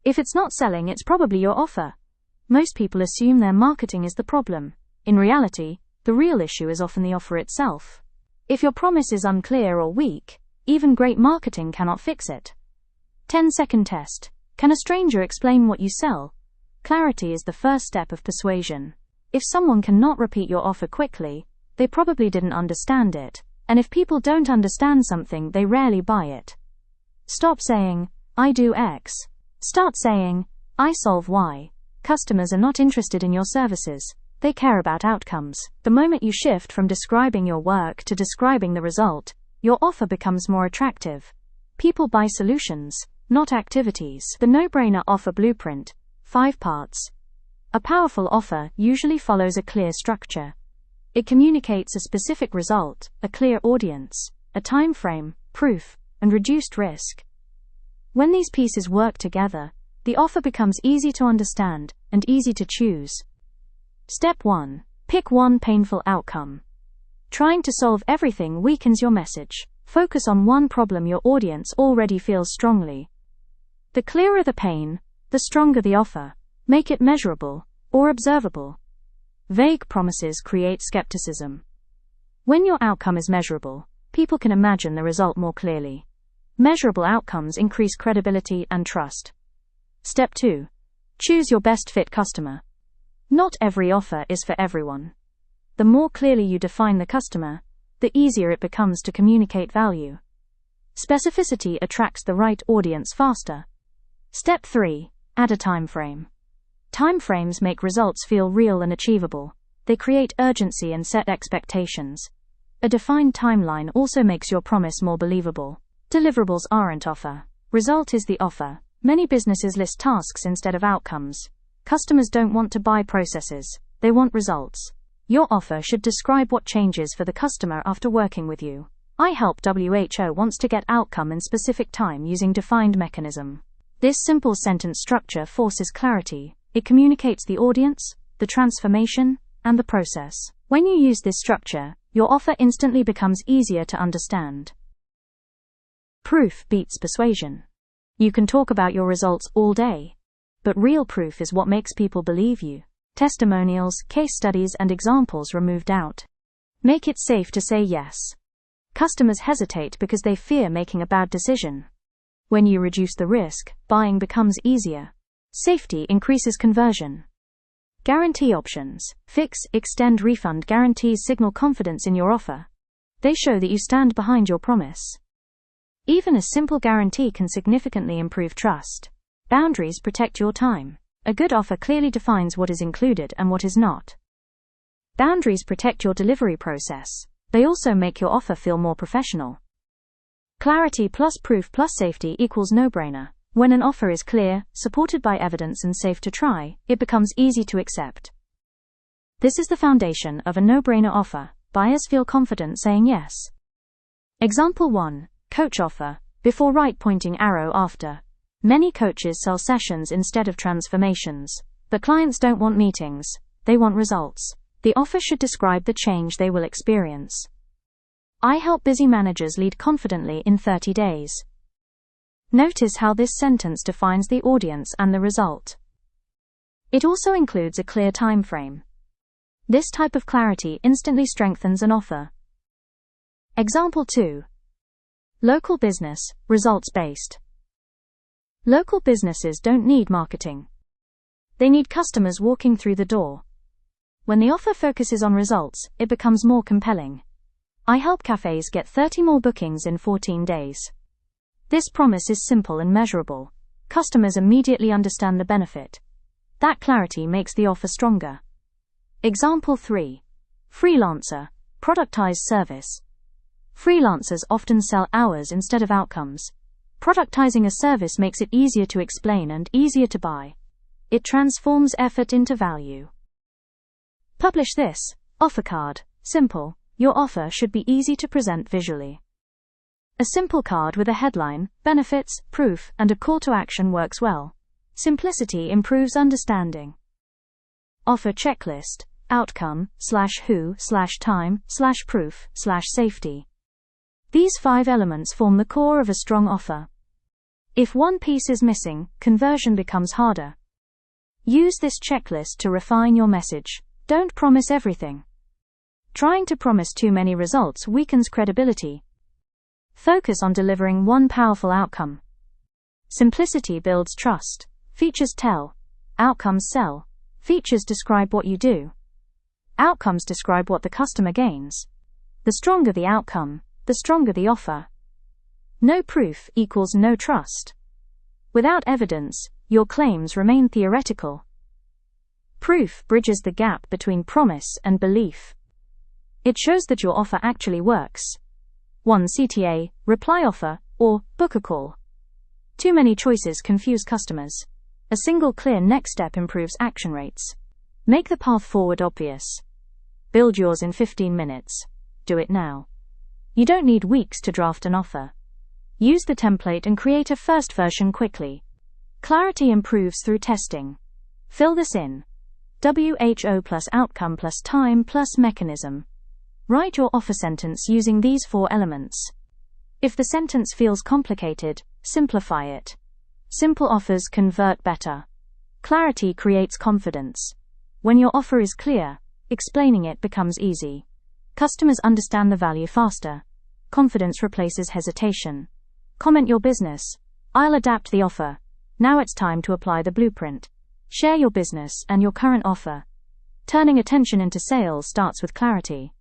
If it's not selling, it's probably your offer. Most people assume their marketing is the problem. In reality, the real issue is often the offer itself. If your promise is unclear or weak, even great marketing cannot fix it. 10-second test. Can a stranger explain what you sell? Clarity is the first step of persuasion. If someone cannot repeat your offer quickly, they probably didn't understand it, and if people don't understand something, they rarely buy it. Stop saying, "I do X." Start saying, "I solve Y." Customers are not interested in your services. They care about outcomes. The moment you shift from describing your work to describing the result, your offer becomes more attractive. People buy solutions, not activities. The no-brainer offer blueprint. 5 parts. A powerful offer usually follows a clear structure. It communicates a specific result, a clear audience, a time frame, proof, and reduced risk. When these pieces work together, the offer becomes easy to understand and easy to choose. Step 1. Pick one painful outcome. Trying to solve everything weakens your message. Focus on one problem your audience already feels strongly. The clearer the pain, the stronger the offer. Make it measurable or observable. Vague promises create skepticism. When your outcome is measurable, people can imagine the result more clearly. Measurable outcomes increase credibility and trust. Step 2. Choose your best fit customer. Not every offer is for everyone. The more clearly you define the customer, the easier it becomes to communicate value. Specificity attracts the right audience faster. Step 3. Add a time frame. Time frames make results feel real and achievable. They create urgency and set expectations. A defined timeline also makes your promise more believable. Deliverables aren't offer. Result is the offer. Many businesses list tasks instead of outcomes. Customers don't want to buy processes. They want results. Your offer should describe what changes for the customer after working with you. I help WHO wants to get outcome in specific time using defined mechanism. This simple sentence structure forces clarity. It communicates the audience, the transformation, and the process. When you use this structure, your offer instantly becomes easier to understand. Proof beats persuasion. You can talk about your results all day, but real proof is what makes people believe you. Testimonials, case studies, and examples remove doubt. Make it safe to say yes. Customers hesitate because they fear making a bad decision. When you reduce the risk, buying becomes easier. Safety increases conversion. Guarantee options. Fix, extend, refund guarantees signal confidence in your offer. They show that you stand behind your promise. Even a simple guarantee can significantly improve trust. Boundaries protect your time. A good offer clearly defines what is included and what is not. Boundaries protect your delivery process. They also make your offer feel more professional. Clarity plus proof plus safety equals no-brainer. When an offer is clear, supported by evidence, and safe to try, it becomes easy to accept. This is the foundation of a no-brainer offer. Buyers feel confident saying yes. Example 1. Coach offer. Before, right, pointing arrow after. Many coaches sell sessions instead of transformations. But clients don't want meetings. They want results. The offer should describe the change they will experience. I help busy managers lead confidently in 30 days. Notice how this sentence defines the audience and the result. It also includes a clear time frame. This type of clarity instantly strengthens an offer. Example 2. Local business, results-based. Local businesses don't need marketing. They need customers walking through the door. When the offer focuses on results, it becomes more compelling. I help cafes get 30 more bookings in 14 days. This promise is simple and measurable. Customers immediately understand the benefit. That clarity makes the offer stronger. Example 3. Freelancer, productized service. Freelancers often sell hours instead of outcomes. Productizing a service makes it easier to explain and easier to buy. It transforms effort into value. Publish this offer card. Simple. Your offer should be easy to present visually. A simple card with a headline, benefits, proof, and a call to action works well. Simplicity improves understanding. Offer checklist. Outcome, /who, /time, /proof, /safety. These 5 elements form the core of a strong offer. If one piece is missing, conversion becomes harder. Use this checklist to refine your message. Don't promise everything. Trying to promise too many results weakens credibility. Focus on delivering one powerful outcome. Simplicity builds trust. Features tell. Outcomes sell. Features describe what you do. Outcomes describe what the customer gains. The stronger the outcome, the stronger the offer. No proof equals no trust. Without evidence, your claims remain theoretical. Proof bridges the gap between promise and belief. It shows that your offer actually works. 1 CTA, reply offer, or book a call. Too many choices confuse customers. A single clear next step improves action rates. Make the path forward obvious. Build yours in 15 minutes. Do it now. You don't need weeks to draft an offer. Use the template and create a first version quickly. Clarity improves through testing. Fill this in. WHO plus outcome plus time plus mechanism. Write your offer sentence using these 4 elements. If the sentence feels complicated, simplify it. Simple offers convert better. Clarity creates confidence. When your offer is clear, explaining it becomes easy. Customers understand the value faster. Confidence replaces hesitation. Comment your business. I'll adapt the offer. Now it's time to apply the blueprint. Share your business and your current offer. Turning attention into sales starts with clarity.